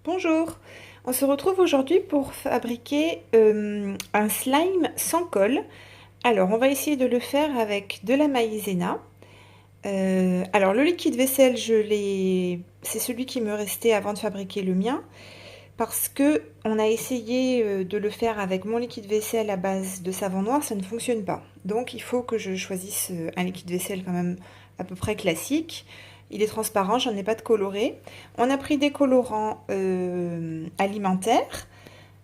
Bonjour, on se retrouve aujourd'hui pour fabriquer un slime sans colle. Alors on va essayer de le faire avec de la maïzena. Alors le liquide vaisselle, c'est celui qui me restait avant de fabriquer le mien parce que on a essayé de le faire avec mon liquide vaisselle à base de savon noir, ça ne fonctionne pas. Donc il faut que je choisisse un liquide vaisselle quand même à peu près classique. Il est transparent, j'en ai pas de coloré. On a pris des colorants alimentaires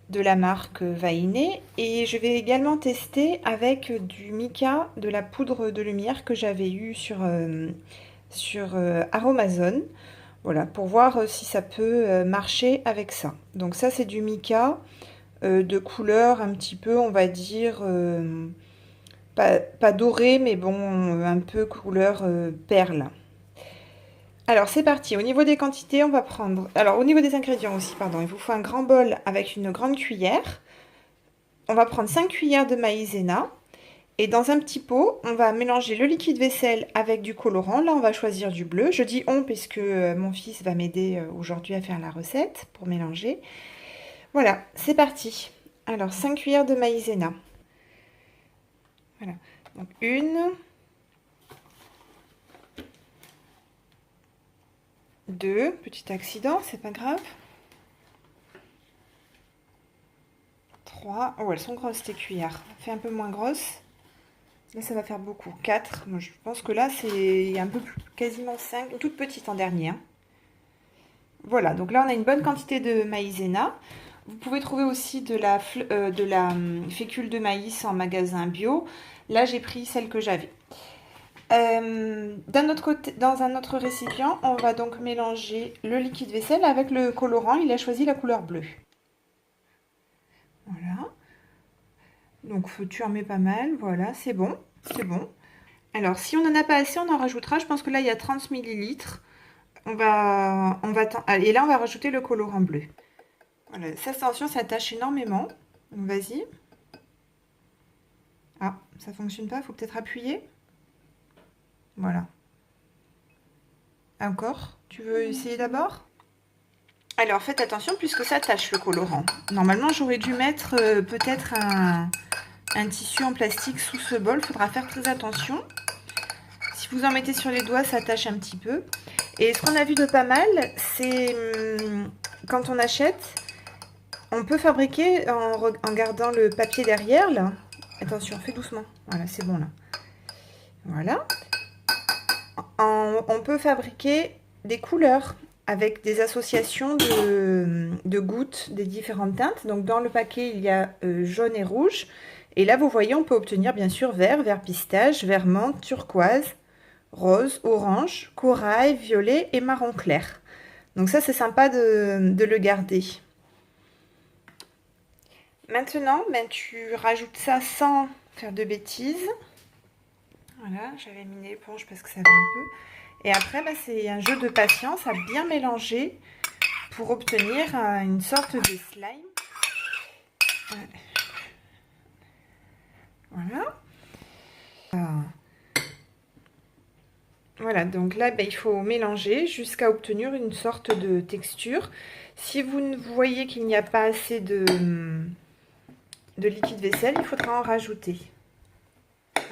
de la marque Vainé et je vais également tester avec du mica, de la poudre de lumière que j'avais eu sur Aromazone. Voilà, pour voir si ça peut marcher avec ça. Donc ça c'est du mica de couleur un petit peu, on va dire, pas doré, mais bon, un peu couleur perle. Alors c'est parti, au niveau des quantités, on va prendre... Alors au niveau des ingrédients aussi, pardon, il vous faut un grand bol avec une grande cuillère. On va prendre 5 cuillères de maïzena. Et dans un petit pot, on va mélanger le liquide vaisselle avec du colorant. Là, on va choisir du bleu. Je dis on puisque mon fils va m'aider aujourd'hui à faire la recette pour mélanger. Voilà, c'est parti. Alors 5 cuillères de maïzena. Voilà, donc une... 2, petit accident, c'est pas grave. 3, oh elles sont grosses tes cuillères, fais un peu moins grosse. Là ça va faire beaucoup. 4, moi je pense que là c'est un peu plus, quasiment 5, une toute petite en dernier. Hein. Voilà, donc là on a une bonne quantité de maïzena. Vous pouvez trouver aussi de la fécule de maïs en magasin bio. Là j'ai pris celle que j'avais. D'un autre côté, dans un autre récipient, on va donc mélanger le liquide vaisselle avec le colorant. Il a choisi la couleur bleue. Voilà. Donc tu en mets pas mal. Voilà, c'est bon. C'est bon. Alors, si on n'en a pas assez, on en rajoutera. Je pense que là, il y a 30 millilitres. Et là, on va rajouter le colorant bleu. Voilà, ça, attention, ça tâche énormément. Donc, vas-y. Ah, ça fonctionne pas. Il faut peut-être appuyer. Voilà. Encore? Tu veux essayer d'abord? Alors faites attention puisque ça tâche le colorant. Normalement j'aurais dû mettre peut-être un tissu en plastique sous ce bol. Il faudra faire très attention. Si vous en mettez sur les doigts, ça tâche un petit peu. Et ce qu'on a vu de pas mal, c'est quand on achète, on peut fabriquer en gardant le papier derrière. Là. Attention, fais doucement. Voilà, c'est bon là. Voilà. On peut fabriquer des couleurs avec des associations de gouttes des différentes teintes. Donc dans le paquet, il y a jaune et rouge. Et là, vous voyez, on peut obtenir bien sûr vert pistache, vert menthe, turquoise, rose, orange, corail, violet et marron clair. Donc ça, c'est sympa de le garder. Maintenant, tu rajoutes ça sans faire de bêtises. Voilà, j'avais mis l'éponge parce que ça va un peu. Et après, c'est un jeu de patience à bien mélanger pour obtenir une sorte de slime. Voilà. Voilà, donc là, il faut mélanger jusqu'à obtenir une sorte de texture. Si vous voyez qu'il n'y a pas assez de liquide vaisselle, il faudra en rajouter.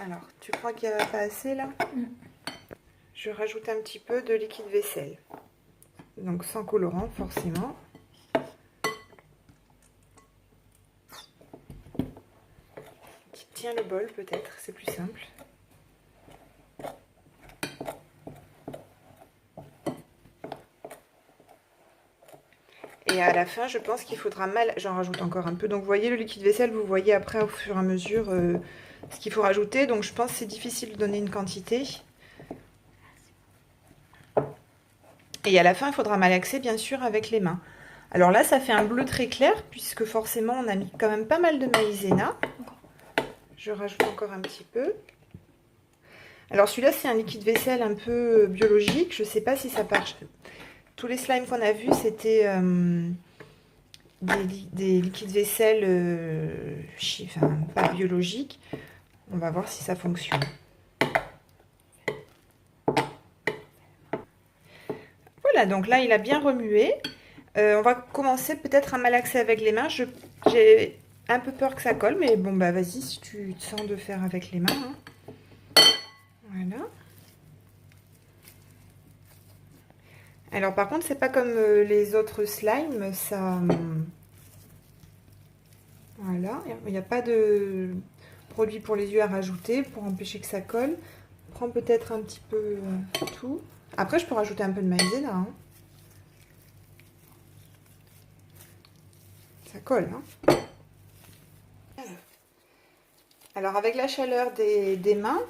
Alors, tu crois qu'il n'y a pas assez là? Je rajoute un petit peu de liquide vaisselle. Donc sans colorant forcément. Tiens le bol peut-être, c'est plus simple. Et à la fin, je pense qu'il faudra j'en rajoute encore un peu. Donc vous voyez le liquide vaisselle, vous voyez après au fur et à mesure ce qu'il faut rajouter. Donc je pense que c'est difficile de donner une quantité. Et à la fin, il faudra malaxer bien sûr avec les mains. Alors là, ça fait un bleu très clair puisque forcément, on a mis quand même pas mal de maïzena. Je rajoute encore un petit peu. Alors celui-là, c'est un liquide vaisselle un peu biologique. Je ne sais pas si ça marche. Tous les slimes qu'on a vus, c'était des liquides vaisselle pas biologiques. On va voir si ça fonctionne. Voilà, donc là, il a bien remué. On va commencer peut-être à malaxer avec les mains. J'ai un peu peur que ça colle, mais bon, bah vas-y si tu te sens de faire avec les mains. Hein. Voilà. Alors par contre, c'est pas comme les autres slimes, ça... Voilà, il n'y a pas de produit pour les yeux à rajouter pour empêcher que ça colle. Prends peut-être un petit peu tout. Après, je peux rajouter un peu de maïzena. Hein. Ça colle. Hein. Alors, avec la chaleur des mains,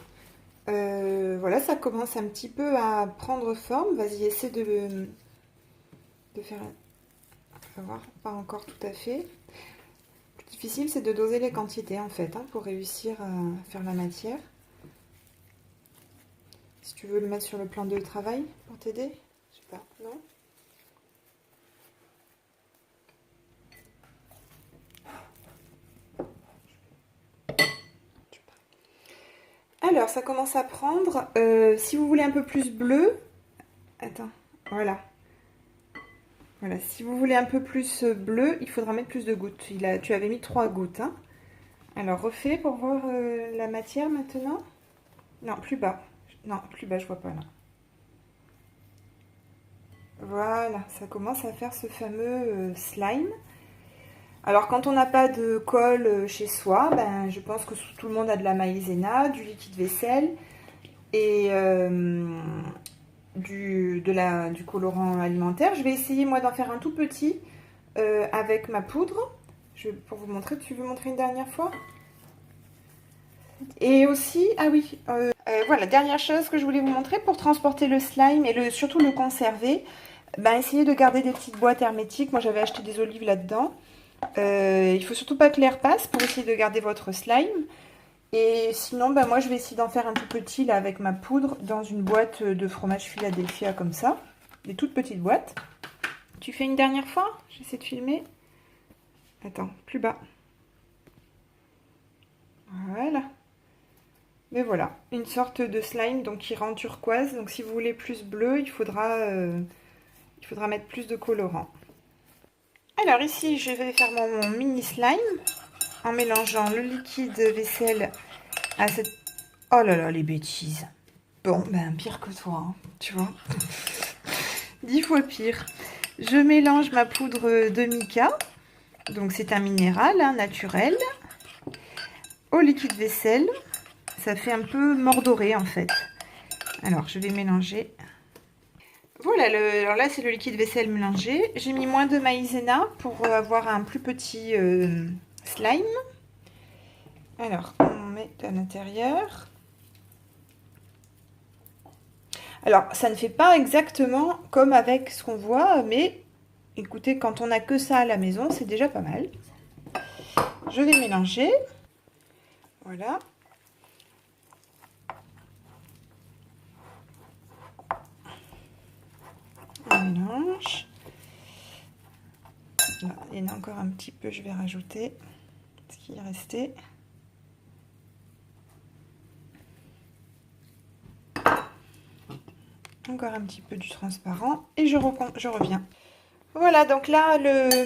voilà, ça commence un petit peu à prendre forme. Vas-y, essaie de faire... On va voir, pas encore tout à fait. Le plus difficile, c'est de doser les quantités, en fait, hein, pour réussir à faire la matière. Si tu veux le mettre sur le plan de travail pour t'aider, je sais pas, non? Alors, ça commence à prendre. Si vous voulez un peu plus bleu, attends, voilà. Voilà, si vous voulez un peu plus bleu, il faudra mettre plus de gouttes. Tu avais mis 3 gouttes. Hein. Alors, refais pour voir la matière maintenant. Non, plus bas. Non, plus bas, je vois pas là. Voilà, ça commence à faire ce fameux slime. Alors, quand on n'a pas de colle chez soi, ben, je pense que tout le monde a de la maïzena, du liquide vaisselle et du colorant alimentaire. Je vais essayer, moi, d'en faire un tout petit avec ma poudre. Pour vous montrer, tu veux montrer une dernière fois? Et aussi, ah oui, voilà, dernière chose que je voulais vous montrer pour transporter le slime et surtout le conserver. Ben, essayez de garder des petites boîtes hermétiques. Moi, j'avais acheté des olives là-dedans. Il faut surtout pas que l'air passe pour essayer de garder votre slime. Et sinon, ben, moi, je vais essayer d'en faire un tout petit là avec ma poudre dans une boîte de fromage Philadelphia comme ça. Des toutes petites boîtes. Tu fais une dernière fois? J'essaie de filmer. Attends, plus bas. Voilà. Mais voilà, une sorte de slime donc qui rend turquoise. Donc si vous voulez plus bleu, il faudra mettre plus de colorant. Alors ici, je vais faire mon mini slime en mélangeant le liquide vaisselle à cette... Oh là là, les bêtises. Bon, ben pire que toi, hein, tu vois. 10 fois pire. Je mélange ma poudre de mica. Donc c'est un minéral hein, naturel. Au liquide vaisselle. Ça fait un peu mordoré en fait. Alors je vais mélanger. Voilà, alors là c'est le liquide vaisselle mélangé. J'ai mis moins de maïzena pour avoir un plus petit slime. Alors on met à l'intérieur. Alors ça ne fait pas exactement comme avec ce qu'on voit, mais écoutez, quand on n'a que ça à la maison, c'est déjà pas mal. Je vais mélanger. Voilà. On mélange. Là, il y en a encore un petit peu, je vais rajouter ce qui est resté. Encore un petit peu du transparent et je reviens. Voilà, donc là,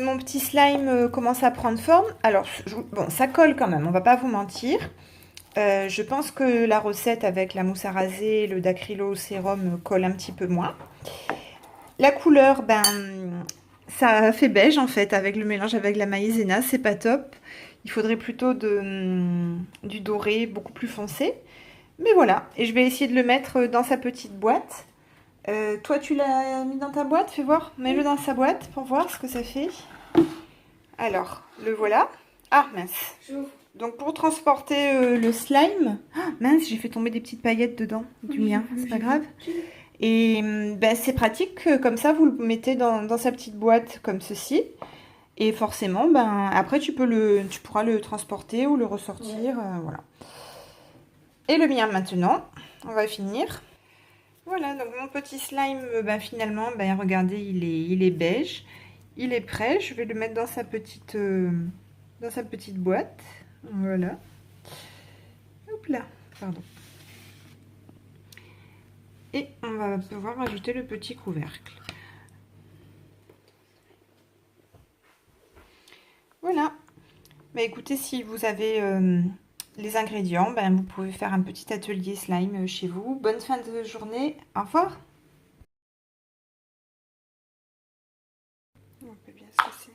mon petit slime commence à prendre forme. Alors, bon, ça colle quand même, on va pas vous mentir. Je pense que la recette avec la mousse à raser, le dacrylo sérum colle un petit peu moins. La couleur, ben, ça fait beige en fait avec le mélange avec la maïzena, c'est pas top. Il faudrait plutôt du doré beaucoup plus foncé. Mais voilà, et je vais essayer de le mettre dans sa petite boîte. Toi, tu l'as mis dans ta boîte, fais voir. Mets-le dans sa boîte pour voir ce que ça fait. Alors, le voilà. Ah, mince. Donc, pour transporter le slime... Ah, mince, j'ai fait tomber des petites paillettes dedans, du mien. C'est pas grave. Et ben, c'est pratique, comme ça, vous le mettez dans sa petite boîte comme ceci. Et forcément, ben, après, tu pourras le transporter ou le ressortir. Voilà. Et le mien maintenant, on va finir. Voilà, donc mon petit slime, ben, finalement, ben, regardez, il est beige. Il est prêt. Je vais le mettre dans sa petite boîte. Voilà. Hop là, pardon. Et on va pouvoir ajouter le petit couvercle. Voilà. Bah, écoutez, si vous avez les ingrédients, ben, vous pouvez faire un petit atelier slime chez vous. Bonne fin de journée. Au revoir. On peut bien se passer.